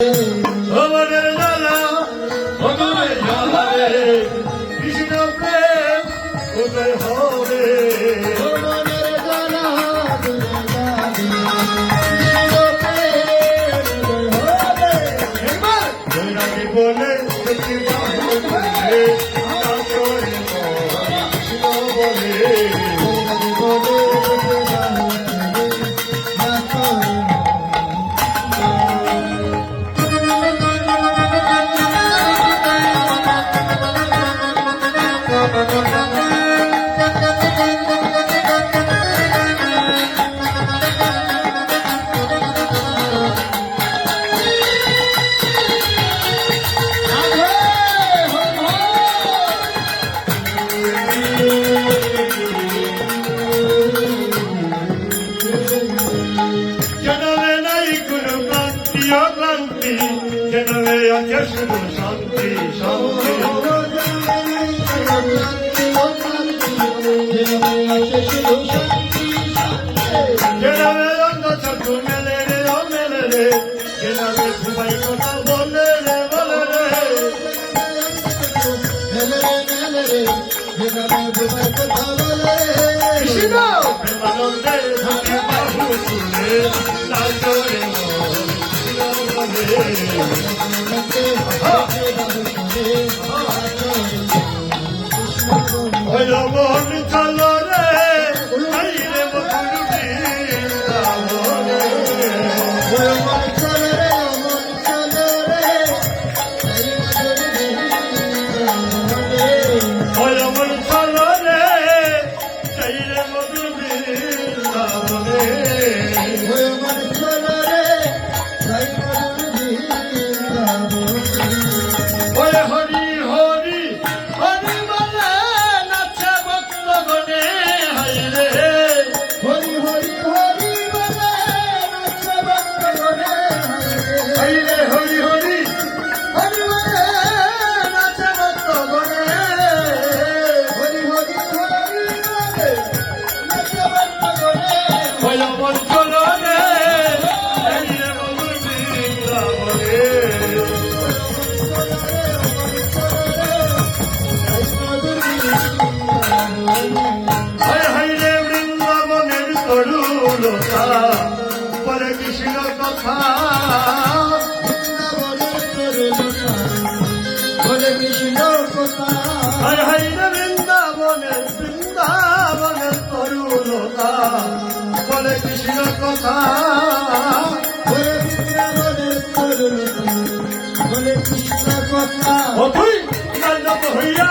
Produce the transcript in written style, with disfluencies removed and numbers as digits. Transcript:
আমাদের জ্বালা আমাদের জ্বালা রে কৃষ্ণ প্রেম কোথায় হবে আমাদের জ্বালা বৈরাগী বলে সত্যি বলে কৃষ্ণ বলে ক্লান্তি জনমে আছে শুধু শান্তি শান্তি জনমে অন্য চক্ষু মেলে রে ও মেলে রে জনমে ঘুমাই কথা বলে রে বলে রে কৃষ্ণ প্রেমানন্দে ধনে বাহু তুলে নাচরে মন চলো রে রে মন চলো রে রে মধুর বৃন্দাবনে হরি হরি হরি বলে নাচে ভক্ত গণে হাইরে হরি হরি হরি বলে নাচে ভক্ত গণে হাইরে হরি হরি হরি বলে নাচে ভক্ত গণে হরি হরি হরি বলে নাচে ভক্ত গণে ভয় বঞ্চল রে হাইরে মধুর বৃন্দাবনে হাইরে বৃন্দাবনের তরুলতা বলে কৃষ্ণ কথা বলে কৃষ্ণ কথা হাইরে বৃন্দাবনের তরুলতা বলে কৃষ্ণ কথা বলে বৃন্দাবনের তরুলতা বলে কৃষ্ণ কথা ও তুই হইয়া